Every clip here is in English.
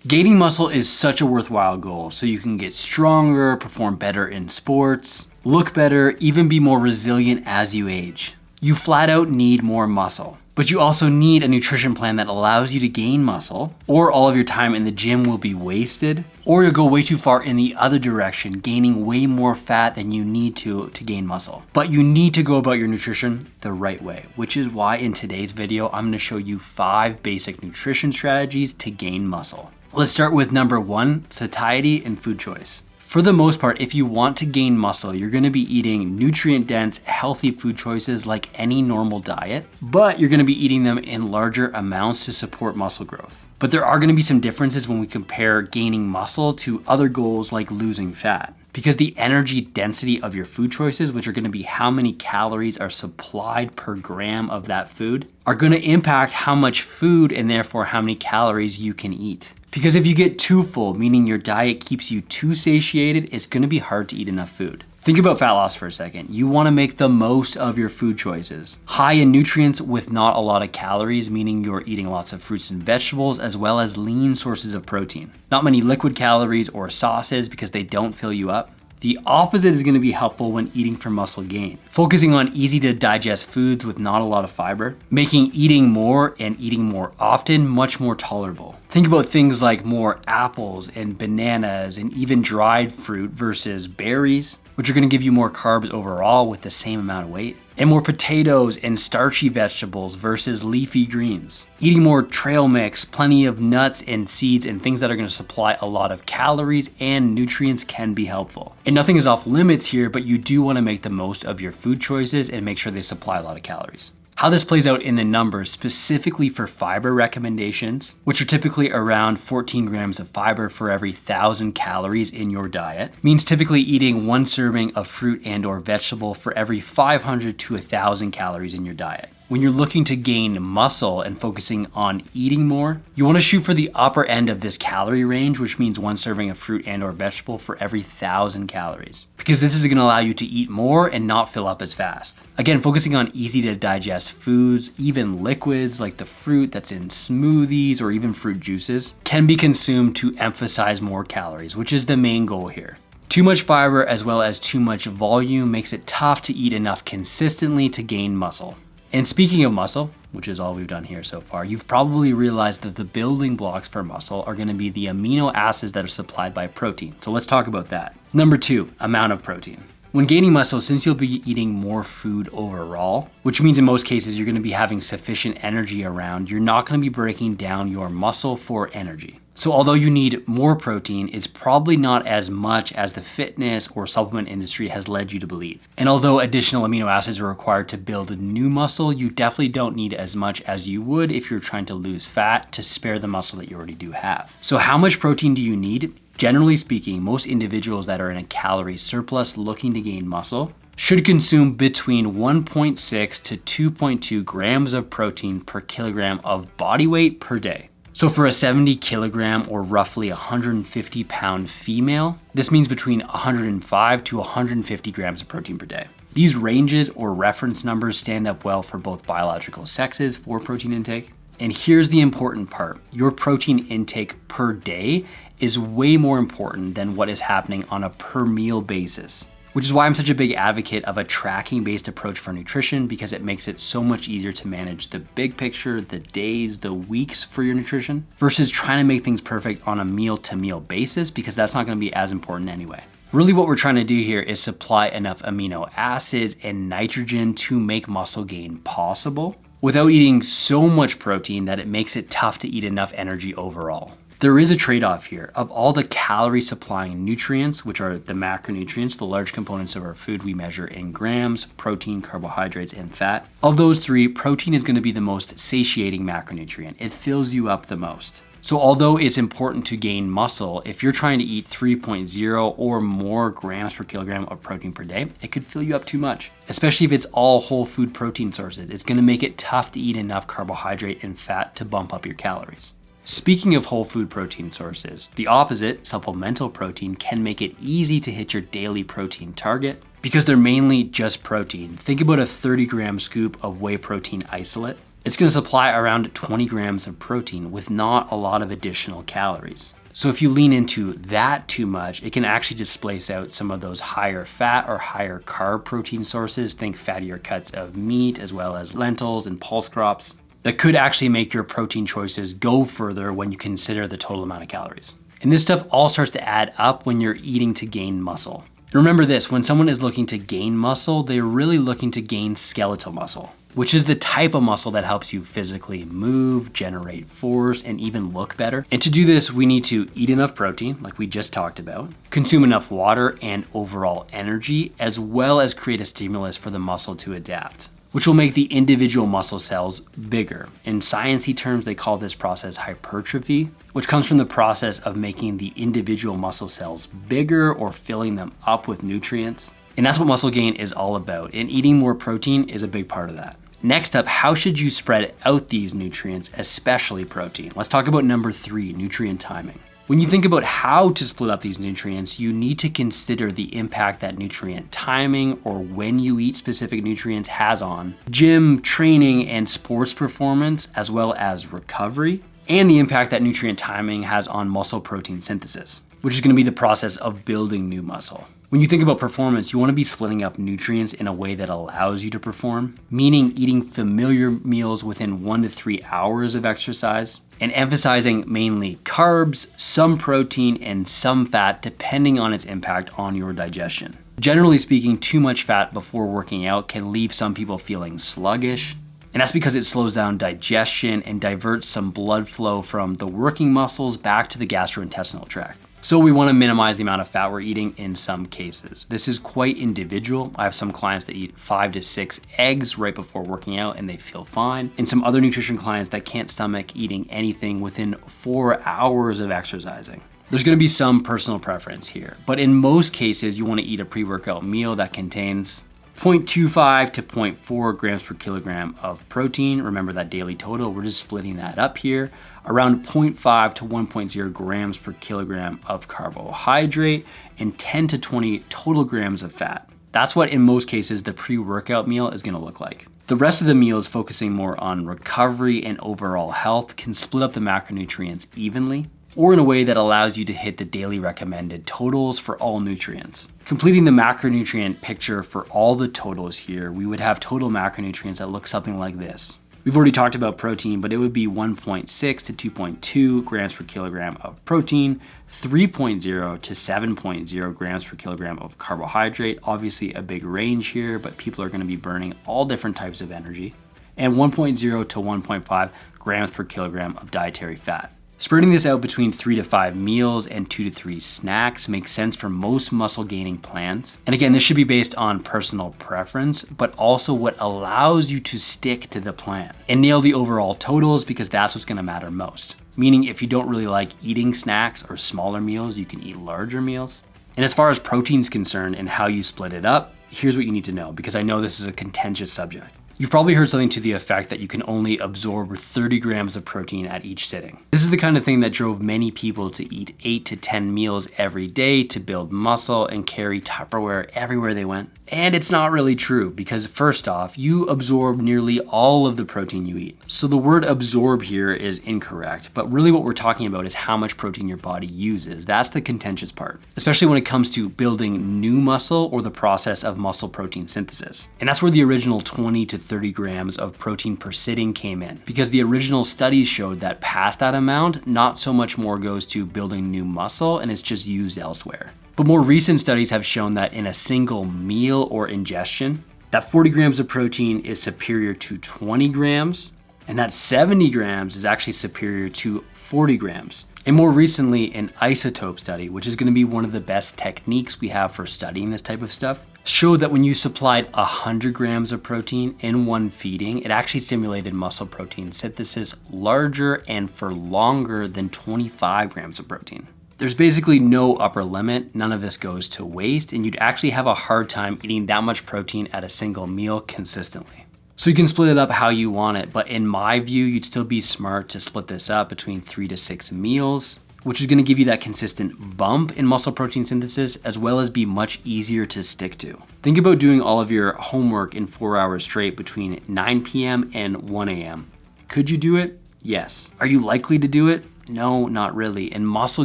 Gaining muscle is such a worthwhile goal, so you can get stronger, perform better in sports, look better, even be more resilient as you age. You flat out need more muscle, but you also need a nutrition plan that allows you to gain muscle, or all of your time in the gym will be wasted, or you'll go way too far in the other direction, gaining way more fat than you need to gain muscle. But you need to go about your nutrition the right way, which is why in today's video, I'm gonna show you 5 basic nutrition strategies to gain muscle. Let's start with number 1, satiety and food choice. For the most part, if you want to gain muscle, you're gonna be eating nutrient-dense, healthy food choices like any normal diet, but you're gonna be eating them in larger amounts to support muscle growth. But there are gonna be some differences when we compare gaining muscle to other goals like losing fat, because the energy density of your food choices, which are gonna be how many calories are supplied per gram of that food, are gonna impact how much food and therefore how many calories you can eat. Because if you get too full, meaning your diet keeps you too satiated, it's gonna be hard to eat enough food. Think about fat loss for a second. You wanna make the most of your food choices. High in nutrients with not a lot of calories, meaning you're eating lots of fruits and vegetables, as well as lean sources of protein. Not many liquid calories or sauces because they don't fill you up. The opposite is gonna be helpful when eating for muscle gain. Focusing on easy to digest foods with not a lot of fiber, making eating more and eating more often much more tolerable. Think about things like more apples and bananas and even dried fruit versus berries, which are gonna give you more carbs overall with the same amount of weight. And more potatoes and starchy vegetables versus leafy greens. Eating more trail mix, plenty of nuts and seeds and things that are gonna supply a lot of calories and nutrients can be helpful. And nothing is off limits here, but you do wanna make the most of your food choices and make sure they supply a lot of calories. How this plays out in the numbers specifically for fiber recommendations, which are typically around 14 grams of fiber for every 1,000 calories in your diet, means typically eating 1 serving of fruit and or vegetable for every 500 to 1,000 calories in your diet. When you're looking to gain muscle and focusing on eating more, you wanna shoot for the upper end of this calorie range, which means 1 serving of fruit and or vegetable for every 1,000 calories. Because this is gonna allow you to eat more and not fill up as fast. Again, focusing on easy to digest foods, even liquids like the fruit that's in smoothies or even fruit juices, can be consumed to emphasize more calories, which is the main goal here. Too much fiber as well as too much volume makes it tough to eat enough consistently to gain muscle. And speaking of muscle, which is all we've done here so far, you've probably realized that the building blocks for muscle are gonna be the amino acids that are supplied by protein. So let's talk about that. Number 2, amount of protein. When gaining muscle, since you'll be eating more food overall, which means in most cases you're gonna be having sufficient energy around, you're not gonna be breaking down your muscle for energy. So although you need more protein, it's probably not as much as the fitness or supplement industry has led you to believe. And although additional amino acids are required to build new muscle, you definitely don't need as much as you would if you're trying to lose fat to spare the muscle that you already do have. So how much protein do you need? Generally speaking, most individuals that are in a calorie surplus looking to gain muscle should consume between 1.6 to 2.2 grams of protein per kilogram of body weight per day. So for a 70 kilogram or roughly 150 pound female, this means between 105 to 150 grams of protein per day. These ranges or reference numbers stand up well for both biological sexes for protein intake. And here's the important part. Your protein intake per day is way more important than what is happening on a per meal basis. Which is why I'm such a big advocate of a tracking-based approach for nutrition, because it makes it so much easier to manage the big picture, the days, the weeks for your nutrition, versus trying to make things perfect on a meal-to-meal basis, because that's not gonna be as important anyway. Really what we're trying to do here is supply enough amino acids and nitrogen to make muscle gain possible, without eating so much protein that it makes it tough to eat enough energy overall. There is a trade-off here. Of all the calorie supplying nutrients, which are the macronutrients, the large components of our food we measure in grams, protein, carbohydrates, and fat. Of those 3, protein is gonna be the most satiating macronutrient. It fills you up the most. So although it's important to gain muscle, if you're trying to eat 3.0 or more grams per kilogram of protein per day, it could fill you up too much, especially if it's all whole food protein sources. It's gonna make it tough to eat enough carbohydrate and fat to bump up your calories. Speaking of whole food protein sources, the opposite, supplemental protein, can make it easy to hit your daily protein target because they're mainly just protein. Think about a 30-gram scoop of whey protein isolate. It's going to supply around 20 grams of protein with not a lot of additional calories. So if you lean into that too much, it can actually displace out some of those higher fat or higher carb protein sources. Think fattier cuts of meat as well as lentils and pulse crops. That could actually make your protein choices go further when you consider the total amount of calories. And this stuff all starts to add up when you're eating to gain muscle. And remember this, when someone is looking to gain muscle, they're really looking to gain skeletal muscle, which is the type of muscle that helps you physically move, generate force, and even look better. And to do this, we need to eat enough protein, like we just talked about, consume enough water and overall energy, as well as create a stimulus for the muscle to adapt, which will make the individual muscle cells bigger. In sciencey terms, they call this process hypertrophy, which comes from the process of making the individual muscle cells bigger or filling them up with nutrients. And that's what muscle gain is all about. And eating more protein is a big part of that. Next up, how should you spread out these nutrients, especially protein? Let's talk about number 3, nutrient timing. When you think about how to split up these nutrients, you need to consider the impact that nutrient timing or when you eat specific nutrients has on gym, training, and sports performance, as well as recovery, and the impact that nutrient timing has on muscle protein synthesis, which is going to be the process of building new muscle. When you think about performance, you want to be splitting up nutrients in a way that allows you to perform, meaning eating familiar meals within 1 to 3 hours of exercise, and emphasizing mainly carbs, some protein, and some fat depending on its impact on your digestion. Generally speaking, too much fat before working out can leave some people feeling sluggish, and that's because it slows down digestion and diverts some blood flow from the working muscles back to the gastrointestinal tract. So we want to minimize the amount of fat we're eating in some cases. This is quite individual. I have some clients that eat 5 to 6 eggs right before working out and they feel fine. And some other nutrition clients that can't stomach eating anything within 4 hours of exercising. There's going to be some personal preference here, but in most cases, you want to eat a pre-workout meal that contains 0.25 to 0.4 grams per kilogram of protein. Remember that daily total, we're just splitting that up here. Around 0.5 to 1.0 grams per kilogram of carbohydrate and 10 to 20 total grams of fat. That's what in most cases the pre-workout meal is going to look like. The rest of the meals focusing more on recovery and overall health can split up the macronutrients evenly or in a way that allows you to hit the daily recommended totals for all nutrients. Completing the macronutrient picture for all the totals here, we would have total macronutrients that look something like this. We've already talked about protein, but it would be 1.6 to 2.2 grams per kilogram of protein, 3.0 to 7.0 grams per kilogram of carbohydrate. Obviously a big range here, but people are going to be burning all different types of energy, and 1.0 to 1.5 grams per kilogram of dietary fat. Spreading this out between 3 to 5 meals and 2 to 3 snacks makes sense for most muscle gaining plans. And again, this should be based on personal preference, but also what allows you to stick to the plan and nail the overall totals, because that's what's going to matter most. Meaning if you don't really like eating snacks or smaller meals, you can eat larger meals. And as far as protein's concerned and how you split it up, here's what you need to know, because I know this is a contentious subject. You've probably heard something to the effect that you can only absorb 30 grams of protein at each sitting. This is the kind of thing that drove many people to eat 8 to 10 meals every day to build muscle and carry Tupperware everywhere they went. And it's not really true, because first off, you absorb nearly all of the protein you eat. So the word absorb here is incorrect, but really what we're talking about is how much protein your body uses. That's the contentious part, especially when it comes to building new muscle or the process of muscle protein synthesis. And that's where the original 20 to 30 grams of protein per sitting came in, because the original studies showed that past that amount, not so much more goes to building new muscle and it's just used elsewhere. But more recent studies have shown that in a single meal or ingestion, that 40 grams of protein is superior to 20 grams, and that 70 grams is actually superior to 40 grams. And more recently, an isotope study, which is going to be one of the best techniques we have for studying this type of stuff, showed that when you supplied 100 grams of protein in one feeding, it actually stimulated muscle protein synthesis larger and for longer than 25 grams of protein. There's basically no upper limit, none of this goes to waste, and you'd actually have a hard time eating that much protein at a single meal consistently. So you can split it up how you want it, but in my view, you'd still be smart to split this up between 3 to 6 meals, which is going to give you that consistent bump in muscle protein synthesis, as well as be much easier to stick to. Think about doing all of your homework in 4 hours straight between 9 p.m. and 1 a.m. Could you do it? Yes. Are you likely to do it? No, not really. And muscle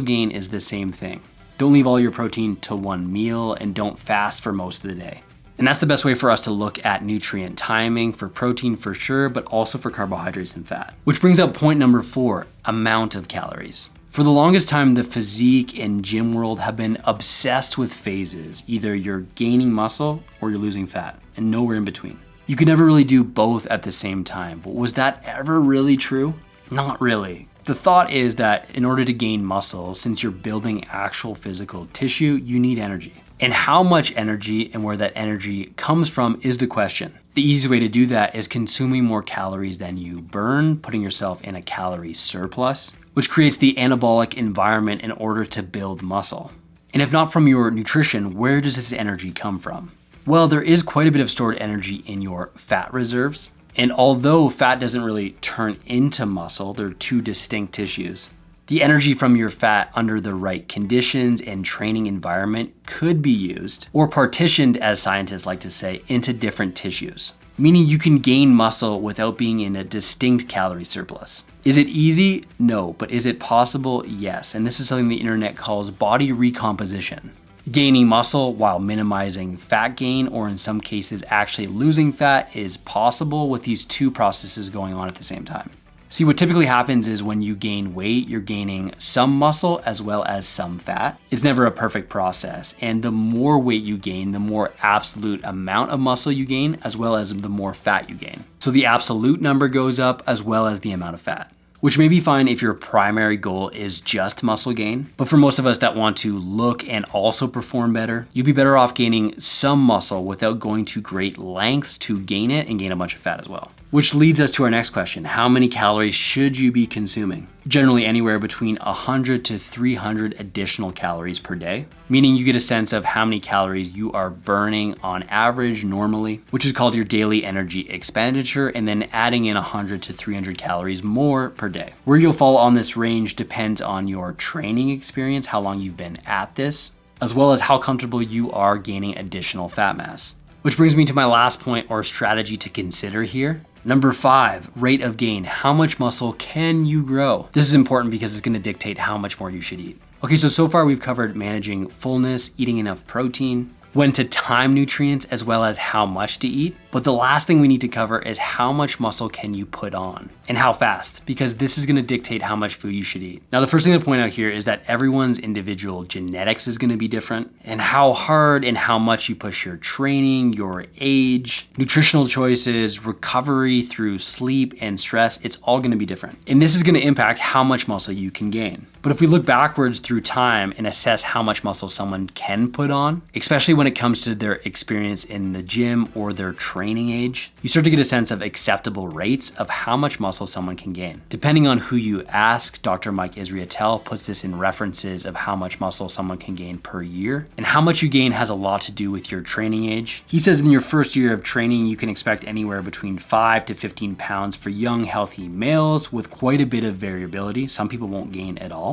gain is the same thing. Don't leave all your protein to one meal and don't fast for most of the day. And that's the best way for us to look at nutrient timing for protein for sure, but also for carbohydrates and fat. Which brings up point number 4, amount of calories. For the longest time, the physique and gym world have been obsessed with phases. Either you're gaining muscle or you're losing fat, and nowhere in between. You could never really do both at the same time, but was that ever really true? Not really. The thought is that in order to gain muscle, since you're building actual physical tissue, you need energy. And how much energy and where that energy comes from is the question. The easiest way to do that is consuming more calories than you burn, putting yourself in a calorie surplus, which creates the anabolic environment in order to build muscle. And if not from your nutrition, where does this energy come from? Well, there is quite a bit of stored energy in your fat reserves. And although fat doesn't really turn into muscle, they're two distinct tissues. The energy from your fat under the right conditions and training environment could be used, or partitioned, as scientists like to say, into different tissues. Meaning you can gain muscle without being in a distinct calorie surplus. Is it easy? No. But is it possible? Yes. And this is something the internet calls body recomposition. Gaining muscle while minimizing fat gain, or in some cases actually losing fat, is possible with these two processes going on at the same time. See, what typically happens is when you gain weight, you're gaining some muscle as well as some fat. It's never a perfect process. And the more weight you gain, the more absolute amount of muscle you gain, as well as the more fat you gain. So the absolute number goes up as well as the amount of fat, which may be fine if your primary goal is just muscle gain. But for most of us that want to look and also perform better, you'd be better off gaining some muscle without going to great lengths to gain it and gain a bunch of fat as well. Which leads us to our next question. How many calories should you be consuming? Generally anywhere between 100 to 300 additional calories per day, meaning you get a sense of how many calories you are burning on average normally, which is called your daily energy expenditure, and then adding in 100 to 300 calories more per day. Where you'll fall on this range depends on your training experience, how long you've been at this, as well as how comfortable you are gaining additional fat mass. Which brings me to my last point or strategy to consider here. Number 5, rate of gain. How much muscle can you grow? This is important because it's going to dictate how much more you should eat. Okay, so far we've covered managing fullness, eating enough protein, when to time nutrients, as well as how much to eat. But the last thing we need to cover is how much muscle can you put on and how fast, because this is gonna dictate how much food you should eat. Now, the first thing to point out here is that everyone's individual genetics is gonna be different, and how hard and how much you push your training, your age, nutritional choices, recovery through sleep and stress, it's all gonna be different. And this is gonna impact how much muscle you can gain. But if we look backwards through time and assess how much muscle someone can put on, especially when it comes to their experience in the gym or their training age, you start to get a sense of acceptable rates of how much muscle someone can gain. Depending on who you ask, Dr. Mike Israetel puts this in references of how much muscle someone can gain per year. And how much you gain has a lot to do with your training age. He says in your first year of training, you can expect anywhere between 5 to 15 pounds for young, healthy males with quite a bit of variability. Some people won't gain at all.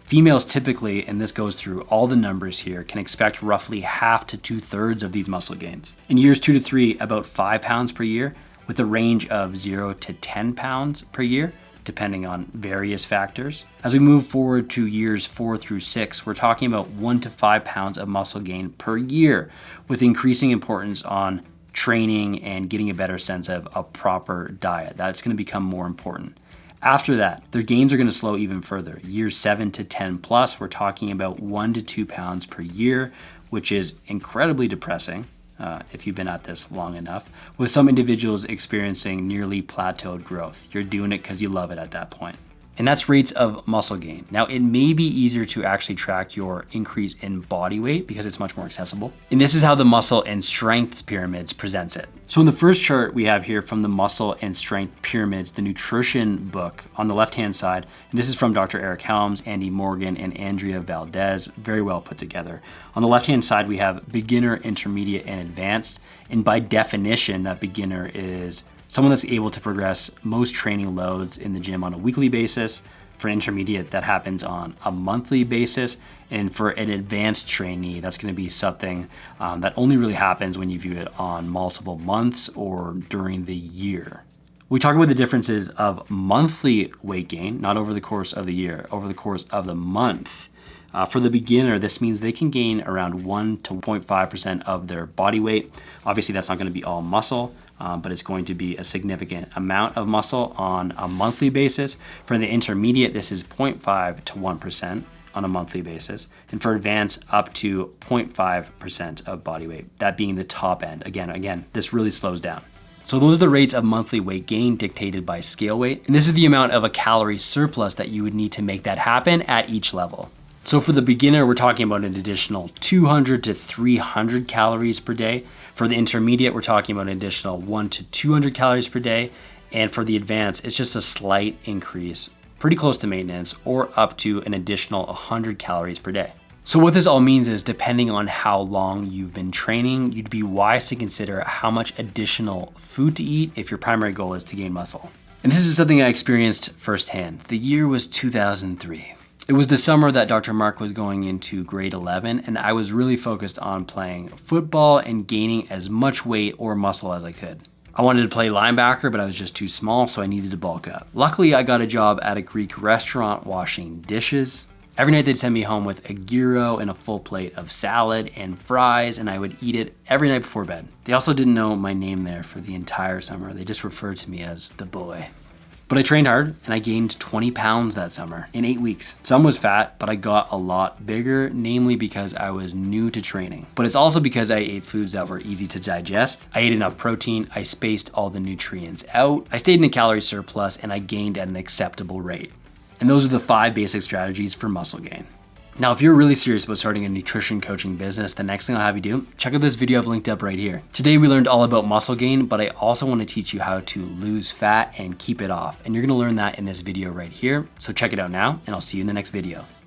Females typically, and this goes through all the numbers here, can expect roughly half to 2/3 of these muscle gains. In years 2 to 3, about 5 pounds per year, with a range of 0 to 10 pounds per year, depending on various factors. As we move forward to years 4 through 6, we're talking about 1 to 5 pounds of muscle gain per year, with increasing importance on training and getting a better sense of a proper diet. That's going to become more important. After that, their gains are going to slow even further. Years 7 to 10 plus, we're talking about 1 to 2 pounds per year, which is incredibly depressing if you've been at this long enough, with some individuals experiencing nearly plateaued growth. You're doing it because you love it at that point. And that's rates of muscle gain. Now, it may be easier to actually track your increase in body weight because it's much more accessible. And this is how the muscle and strength pyramids presents it. So in the first chart we have here from the muscle and strength pyramids, the nutrition book on the left-hand side, and this is from Dr. Eric Helms, Andy Morgan, and Andrea Valdez, very well put together. On the left-hand side, we have beginner, intermediate, and advanced. And by definition, that beginner is someone that's able to progress most training loads in the gym on a weekly basis. For an intermediate, that happens on a monthly basis. And for an advanced trainee, that's going to be something that only really happens when you view it on multiple months or during the year. We talk about the differences of monthly weight gain, not over the course of the year, over the course of the month. For the beginner, this means they can gain around 1 to 1.5% of their body weight. Obviously, that's not going to be all muscle, but it's going to be a significant amount of muscle on a monthly basis. For the intermediate, this is 0.5 to 1% on a monthly basis. And for advanced, up to 0.5% of body weight, that being the top end. Again, this really slows down. So those are the rates of monthly weight gain dictated by scale weight. And this is the amount of a calorie surplus that you would need to make that happen at each level. So for the beginner, we're talking about an additional 200 to 300 calories per day. For the intermediate, we're talking about an additional 1 to 200 calories per day. And for the advanced, it's just a slight increase, pretty close to maintenance, or up to an additional 100 calories per day. So what this all means is, depending on how long you've been training, you'd be wise to consider how much additional food to eat if your primary goal is to gain muscle. And this is something I experienced firsthand. The year was 2003. It was the summer that Dr. Mark was going into grade 11, and I was really focused on playing football and gaining as much weight or muscle as I could. I wanted to play linebacker, but I was just too small, so I needed to bulk up. Luckily, I got a job at a Greek restaurant washing dishes. Every night they'd send me home with a gyro and a full plate of salad and fries, and I would eat it every night before bed. They also didn't know my name there for the entire summer. They just referred to me as the boy. But I trained hard and I gained 20 pounds that summer in 8 weeks. Some was fat, but I got a lot bigger, namely because I was new to training. But it's also because I ate foods that were easy to digest. I ate enough protein, I spaced all the nutrients out, I stayed in a calorie surplus, and I gained at an acceptable rate. And those are the 5 basic strategies for muscle gain. Now, if you're really serious about starting a nutrition coaching business, the next thing I'll have you do, check out this video I've linked up right here. Today, we learned all about muscle gain, but I also want to teach you how to lose fat and keep it off. And you're going to learn that in this video right here. So check it out now, and I'll see you in the next video.